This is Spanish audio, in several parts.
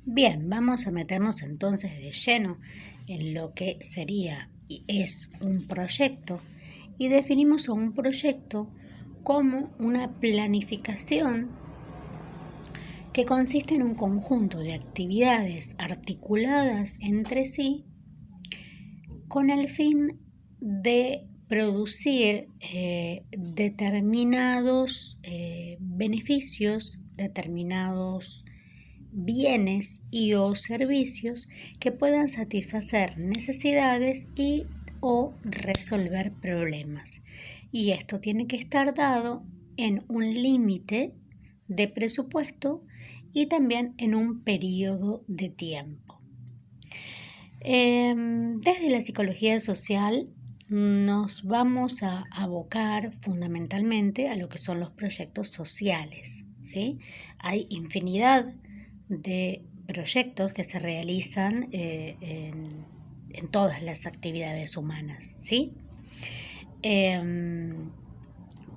Bien, vamos a meternos entonces de lleno en lo que sería y es un proyecto y definimos a un proyecto como una planificación que consiste en un conjunto de actividades articuladas entre sí con el fin de producir determinados beneficios, determinados bienes y o servicios que puedan satisfacer necesidades y o resolver problemas. Y esto tiene que estar dado en un límite de presupuesto y también en un periodo de tiempo. Desde la psicología social nos vamos a abocar fundamentalmente a lo que son los proyectos sociales, ¿sí? Hay infinidad de proyectos que se realizan en todas las actividades humanas, ¿sí?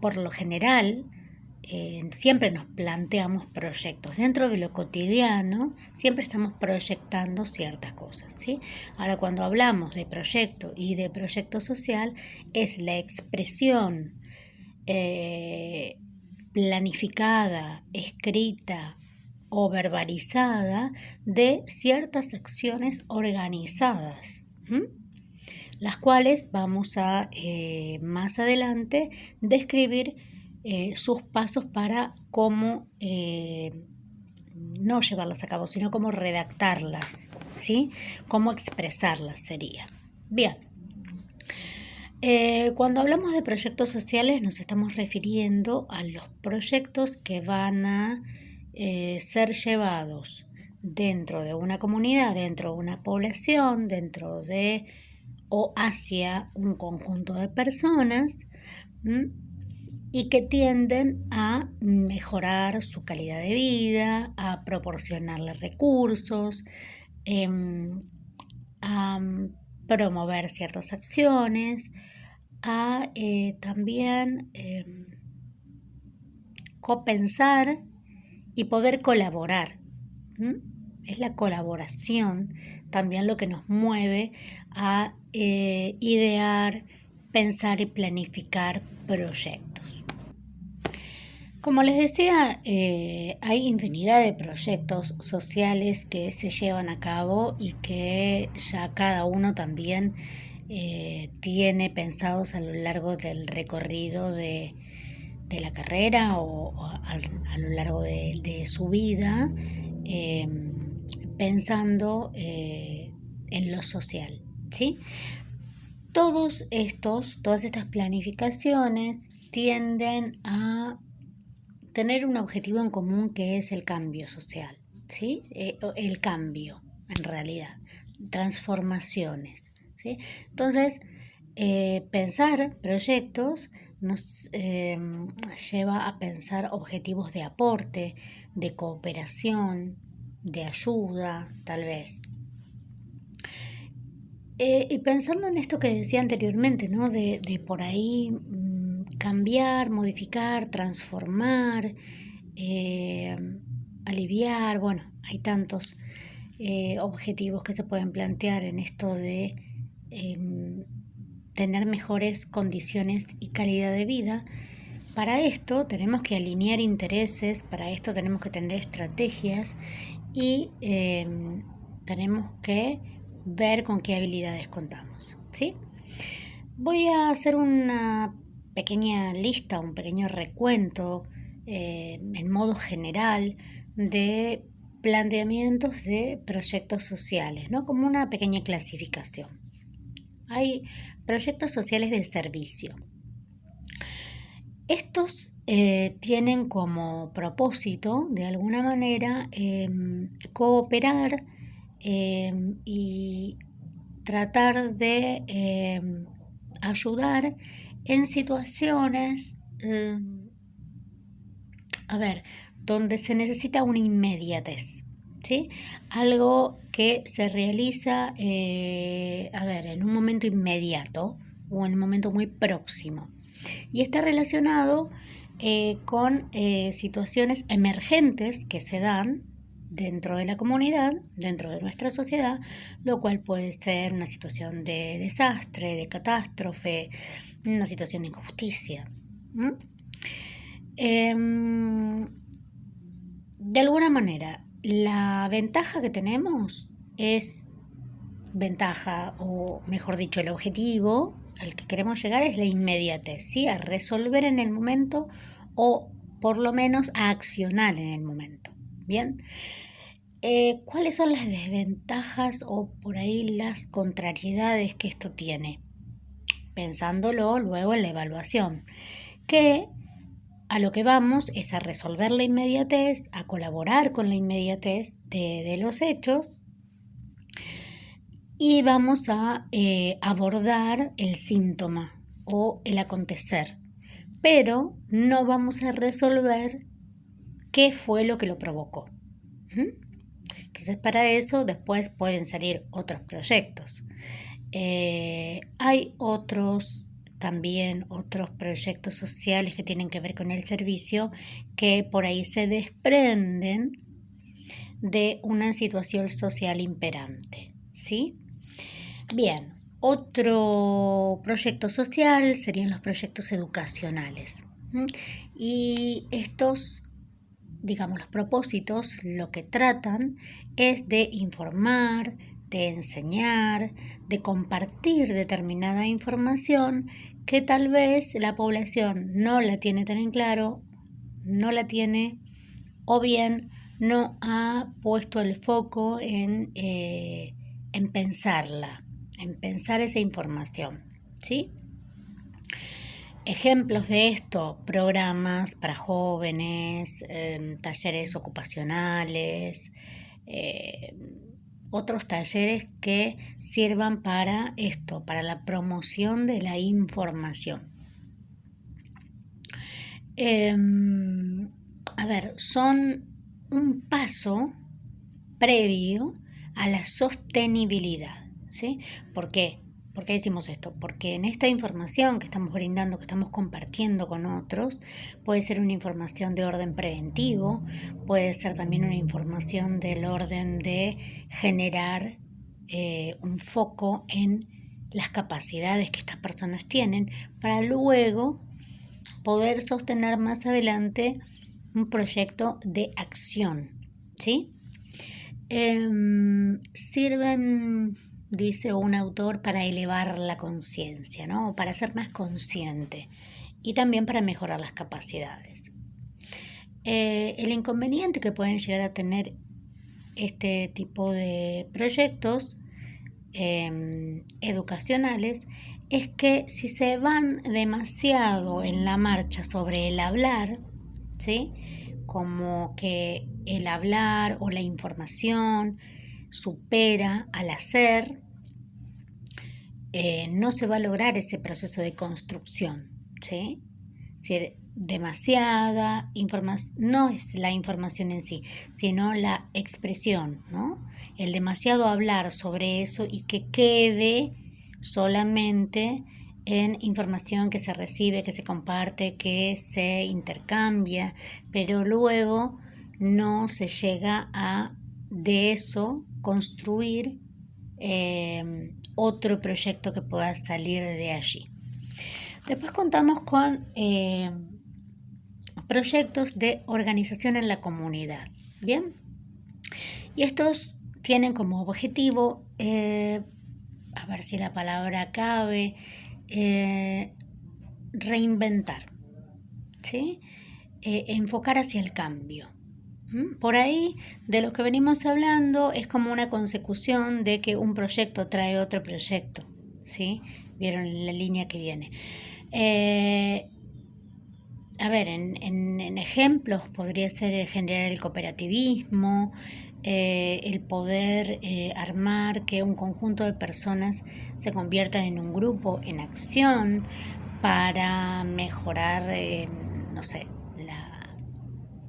Por lo general, siempre nos planteamos proyectos. Dentro de lo cotidiano, siempre estamos proyectando ciertas cosas, ¿sí? Ahora, cuando hablamos de proyecto y de proyecto social, es la expresión planificada, escrita o verbalizada de ciertas acciones organizadas, las cuales vamos a más adelante describir sus pasos para cómo no llevarlas a cabo, sino cómo redactarlas, ¿sí? Cómo expresarlas sería. Bien. Cuando hablamos de proyectos sociales nos estamos refiriendo a los proyectos que van a ser llevados dentro de una comunidad, dentro de una población, dentro de o hacia un conjunto de personas y que tienden a mejorar su calidad de vida, a proporcionarles recursos, a promover ciertas acciones, a también copensar y poder colaborar. Es la colaboración también lo que nos mueve a idear, pensar y planificar proyectos. Como les decía, hay infinidad de proyectos sociales que se llevan a cabo y que ya cada uno también tiene pensados a lo largo del recorrido de la carrera o a lo largo de su vida, pensando en lo social, ¿sí? Todas estas planificaciones tienden a tener un objetivo en común que es el cambio social, ¿sí? El cambio, en realidad, transformaciones, ¿sí? Entonces, pensar proyectos nos lleva a pensar objetivos de aporte, de cooperación, de ayuda, tal vez. Y pensando en esto que decía anteriormente, ¿no? De por ahí cambiar, modificar, transformar, aliviar, bueno, hay tantos objetivos que se pueden plantear en esto de tener mejores condiciones y calidad de vida. Para esto tenemos que alinear intereses, para esto tenemos que tener estrategias y tenemos que ver con qué habilidades contamos, ¿sí? Voy a hacer una pequeña lista, un pequeño recuento en modo general de planteamientos de proyectos sociales, ¿no? Como una pequeña clasificación. Hay proyectos sociales de servicio. Estos tienen como propósito, de alguna manera, cooperar y tratar de ayudar en situaciones, donde se necesita una inmediatez, ¿sí? Algo que se realiza, en un momento inmediato o en un momento muy próximo. Y está relacionado con situaciones emergentes que se dan dentro de la comunidad, dentro de nuestra sociedad, lo cual puede ser una situación de desastre, de catástrofe, una situación de injusticia. De alguna manera, la ventaja que tenemos es ventaja, o mejor dicho, el objetivo al que queremos llegar es la inmediatez, ¿sí? A resolver en el momento o por lo menos a accionar en el momento. Bien, ¿cuáles son las desventajas o por ahí las contrariedades que esto tiene? Pensándolo luego en la evaluación, que a lo que vamos es a resolver la inmediatez, a colaborar con la inmediatez de los hechos, y vamos a abordar el síntoma o el acontecer, pero no vamos a resolver qué fue lo que lo provocó. Entonces, para eso después pueden salir otros proyectos. Hay también otros proyectos sociales que tienen que ver con el servicio, que por ahí se desprenden de una situación social imperante, ¿sí? Bien, otro proyecto social serían los proyectos educacionales. Y estos, digamos, los propósitos, lo que tratan es de informar, de enseñar, de compartir determinada información que tal vez la población no la tiene tan en claro, no la tiene, o bien no ha puesto el foco en pensarla, en pensar esa información, ¿sí? Ejemplos de esto: programas para jóvenes, talleres ocupacionales, otros talleres que sirvan para esto, para la promoción de la información. Son un paso previo a la sostenibilidad, ¿sí? ¿Por qué? ¿Por qué decimos esto? Porque en esta información que estamos brindando, que estamos compartiendo con otros, puede ser una información de orden preventivo, puede ser también una información del orden de generar un foco en las capacidades que estas personas tienen para luego poder sostener más adelante un proyecto de acción, ¿sí? Sirven, dice un autor, para elevar la conciencia, ¿no? Para ser más consciente y también para mejorar las capacidades. El inconveniente que pueden llegar a tener este tipo de proyectos educacionales es que si se van demasiado en la marcha sobre el hablar, ¿sí? Como que el hablar o la información supera al hacer, no se va a lograr ese proceso de construcción, ¿sí? Si demasiada información, no es la información en sí, sino la expresión, ¿no? El demasiado hablar sobre eso y que quede solamente en información que se recibe, que se comparte, que se intercambia, pero luego no se llega a de eso construir otro proyecto que pueda salir de allí. Después contamos con proyectos de organización en la comunidad, ¿bien? Y estos tienen como objetivo, a ver si la palabra cabe, reinventar, ¿sí? Enfocar hacia el cambio. Por ahí, de lo que venimos hablando, es como una consecución de que un proyecto trae otro proyecto, ¿sí? ¿Vieron la línea que viene? En ejemplos podría ser generar el cooperativismo, el poder armar que un conjunto de personas se conviertan en un grupo en acción para mejorar,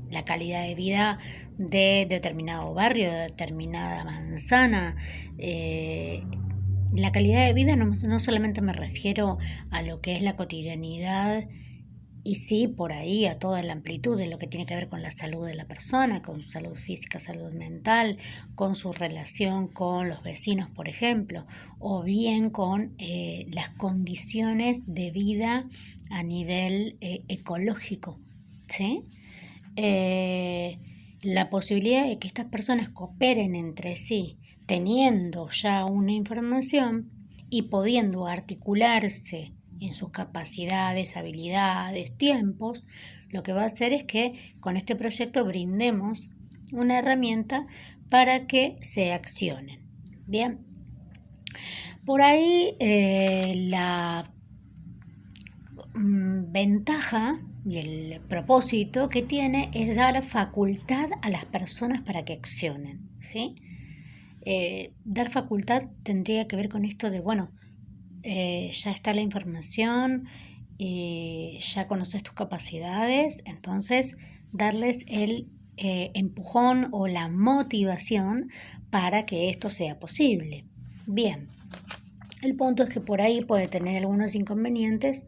la calidad de vida de determinado barrio, de determinada manzana. La calidad de vida no solamente me refiero a lo que es la cotidianidad y sí, por ahí a toda la amplitud de lo que tiene que ver con la salud de la persona, con su salud física, salud mental, con su relación con los vecinos, por ejemplo, o bien con las condiciones de vida a nivel ecológico, ¿sí? La posibilidad de que estas personas cooperen entre sí, teniendo ya una información y pudiendo articularse en sus capacidades, habilidades, tiempos, lo que va a hacer es que con este proyecto brindemos una herramienta para que se accionen. Bien, por ahí la ventaja y el propósito que tiene es dar facultad a las personas para que accionen, ¿sí? Dar facultad tendría que ver con esto de, bueno, ya está la información, ya conoces tus capacidades, entonces darles el empujón o la motivación para que esto sea posible. Bien, el punto es que por ahí puede tener algunos inconvenientes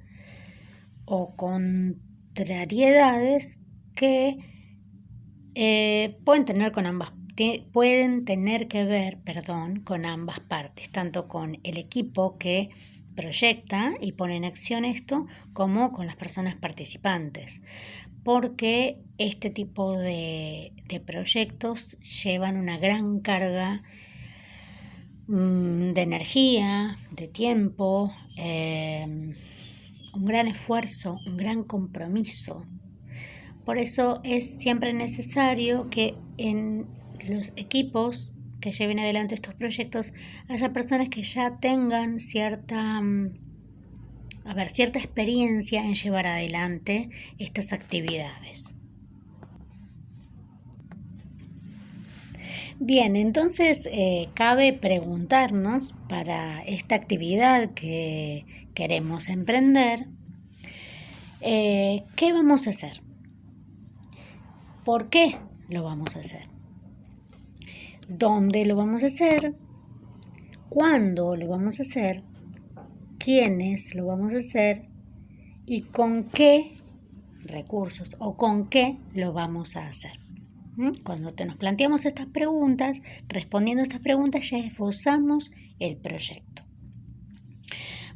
o contrariedades que pueden tener que ver, con ambas partes, tanto con el equipo que proyecta y pone en acción esto, como con las personas participantes, porque este tipo de proyectos llevan una gran carga de energía, de tiempo, un gran esfuerzo, un gran compromiso. Por eso es siempre necesario que en los equipos que lleven adelante estos proyectos haya personas que ya tengan cierta experiencia en llevar adelante estas actividades. Bien, entonces cabe preguntarnos para esta actividad que queremos emprender, ¿qué vamos a hacer? ¿Por qué lo vamos a hacer? ¿Dónde lo vamos a hacer? ¿Cuándo lo vamos a hacer? ¿Quiénes lo vamos a hacer? ¿Y con qué recursos o con qué lo vamos a hacer? Cuando nos planteamos estas preguntas, respondiendo a estas preguntas, ya esbozamos el proyecto.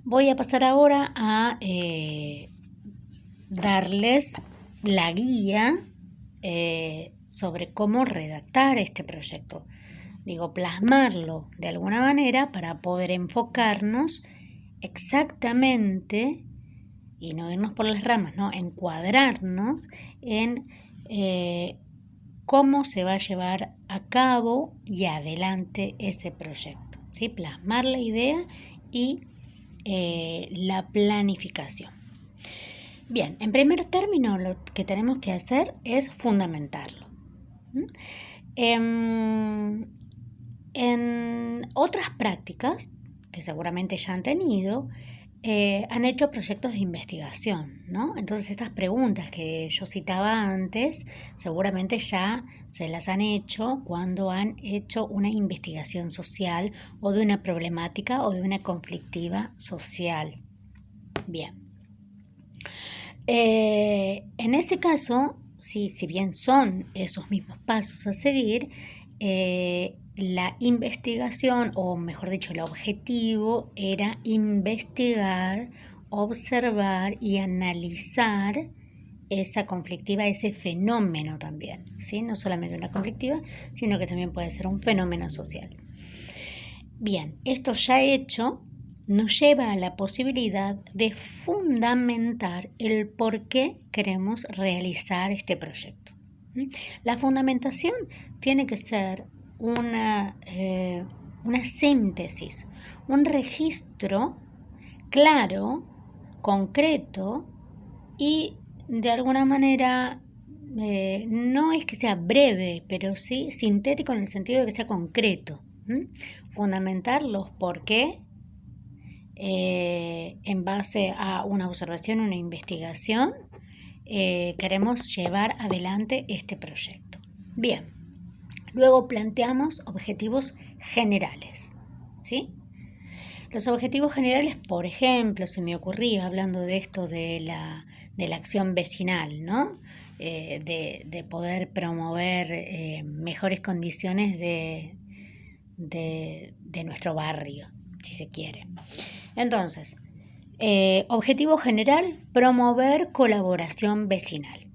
Voy a pasar ahora a darles la guía sobre cómo redactar este proyecto. Plasmarlo de alguna manera para poder enfocarnos exactamente y no irnos por las ramas, ¿no? Encuadrarnos en cómo se va a llevar a cabo y adelante ese proyecto, ¿sí? Plasmar la idea y la planificación. Bien, en primer término lo que tenemos que hacer es fundamentarlo. En otras prácticas que seguramente ya han tenido, han hecho proyectos de investigación, ¿no? Entonces estas preguntas que yo citaba antes seguramente ya se las han hecho cuando han hecho una investigación social o de una problemática o de una conflictiva social. Bien. En ese caso, si bien son esos mismos pasos a seguir, la investigación, o mejor dicho, el objetivo era investigar, observar y analizar esa conflictiva, ese fenómeno también, ¿sí? No solamente una conflictiva, sino que también puede ser un fenómeno social. Bien, esto ya hecho nos lleva a la posibilidad de fundamentar el por qué queremos realizar este proyecto. La fundamentación tiene que ser una síntesis, un registro claro, concreto y de alguna manera no es que sea breve, pero sí sintético en el sentido de que sea concreto. Fundamentar los por qué en base a una observación, una investigación, queremos llevar adelante este proyecto. Bien. Luego planteamos objetivos generales, ¿sí? Los objetivos generales, por ejemplo, se me ocurría hablando de esto de la acción vecinal, ¿no? De poder promover mejores condiciones de nuestro barrio, si se quiere. Entonces, objetivo general, promover colaboración vecinal.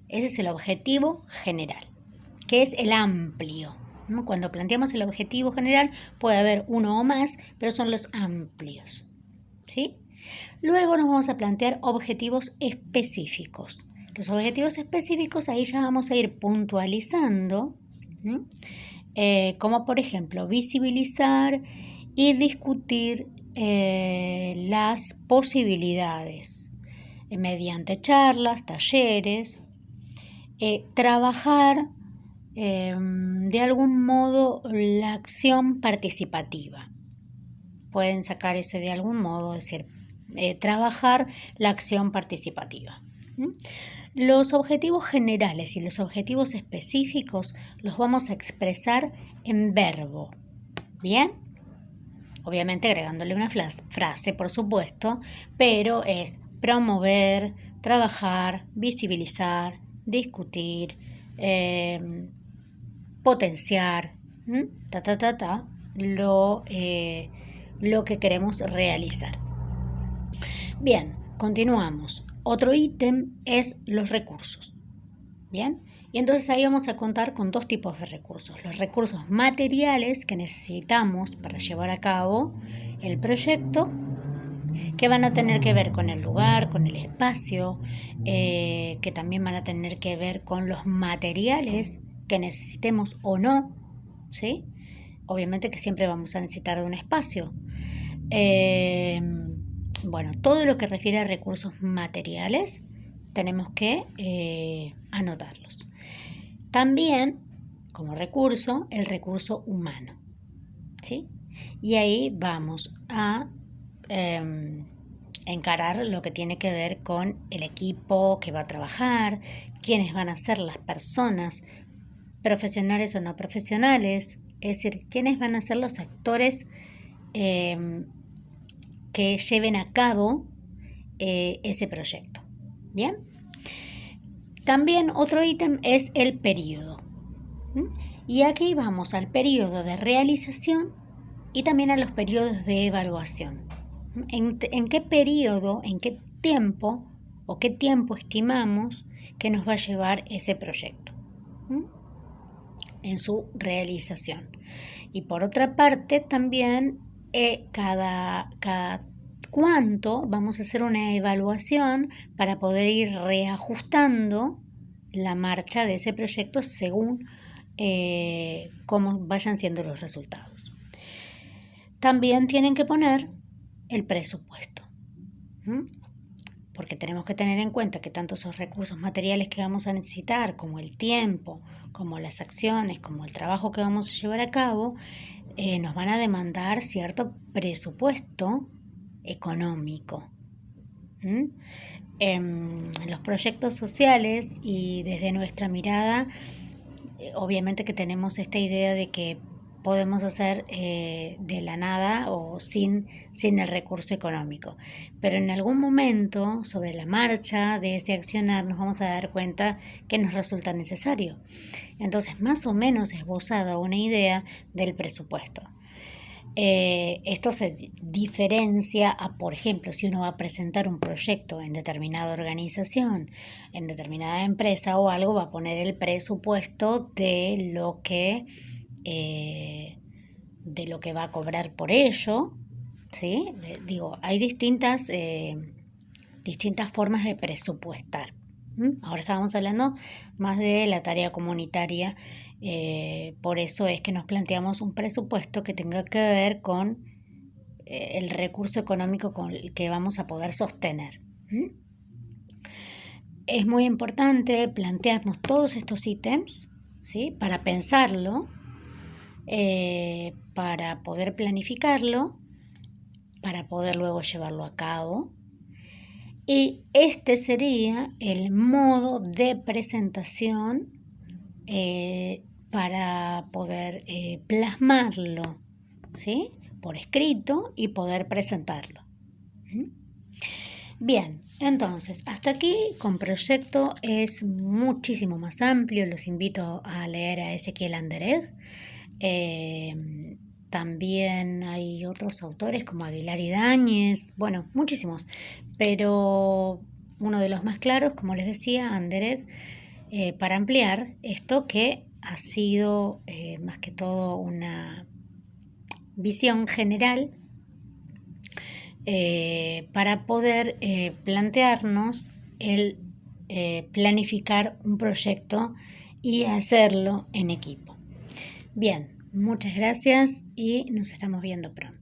Ese es el objetivo general, que es el amplio. Cuando planteamos el objetivo general puede haber uno o más, pero son los amplios, ¿sí? Luego nos vamos a plantear objetivos específicos. Los objetivos específicos ahí ya vamos a ir puntualizando, como por ejemplo visibilizar y discutir las posibilidades mediante charlas, talleres, trabajar de algún modo la acción participativa. Pueden sacar ese de algún modo, es decir, trabajar la acción participativa. Los objetivos generales y los objetivos específicos los vamos a expresar en verbo. ¿Bien? Obviamente agregándole una frase, por supuesto, pero es promover, trabajar, visibilizar, discutir, potenciar, lo que queremos realizar. Bien, continuamos. Otro ítem es los recursos. Bien, y entonces ahí vamos a contar con dos tipos de recursos. Los recursos materiales que necesitamos para llevar a cabo el proyecto, que van a tener que ver con el lugar, con el espacio, que también van a tener que ver con los materiales que necesitemos o no, ¿sí? Obviamente que siempre vamos a necesitar de un espacio. Bueno, todo lo que refiere a recursos materiales tenemos que anotarlos. También, como recurso, el recurso humano, ¿sí? Y ahí vamos a encarar lo que tiene que ver con el equipo que va a trabajar, quiénes van a ser las personas, profesionales o no profesionales, es decir, quiénes van a ser los actores que lleven a cabo ese proyecto. Bien. También otro ítem es el periodo. Y aquí vamos al periodo de realización y también a los periodos de evaluación. ¿En qué periodo, en qué tiempo o qué tiempo estimamos que nos va a llevar ese proyecto en su realización? Y por otra parte también cada cuánto vamos a hacer una evaluación para poder ir reajustando la marcha de ese proyecto según cómo vayan siendo los resultados. También tienen que poner el presupuesto, porque tenemos que tener en cuenta que tanto esos recursos materiales que vamos a necesitar, como el tiempo, como las acciones, como el trabajo que vamos a llevar a cabo, nos van a demandar cierto presupuesto económico. En los proyectos sociales y desde nuestra mirada, obviamente que tenemos esta idea de que podemos hacer de la nada o sin el recurso económico. Pero en algún momento, sobre la marcha de ese accionar, nos vamos a dar cuenta que nos resulta necesario. Entonces, más o menos esbozada una idea del presupuesto. Esto se diferencia a, por ejemplo, si uno va a presentar un proyecto en determinada organización, en determinada empresa o algo, va a poner el presupuesto de lo que va a cobrar por ello, ¿sí? Digo, hay distintas formas de presupuestar. Ahora estábamos hablando más de la tarea comunitaria, por eso es que nos planteamos un presupuesto que tenga que ver con el recurso económico con el que vamos a poder sostener. Es muy importante plantearnos todos estos ítems, ¿sí? Para pensarlo, para poder planificarlo, para poder luego llevarlo a cabo. Y este sería el modo de presentación para poder plasmarlo, ¿sí? por escrito y poder presentarlo. Bien, entonces, hasta aquí con proyecto es muchísimo más amplio. Los invito a leer a Ezequiel Anderegg. También hay otros autores como Aguilar y Dáñez, bueno, muchísimos, pero uno de los más claros, como les decía, Anderegg, para ampliar esto que ha sido más que todo una visión general para poder plantearnos el planificar un proyecto y hacerlo en equipo. Bien, muchas gracias y nos estamos viendo pronto.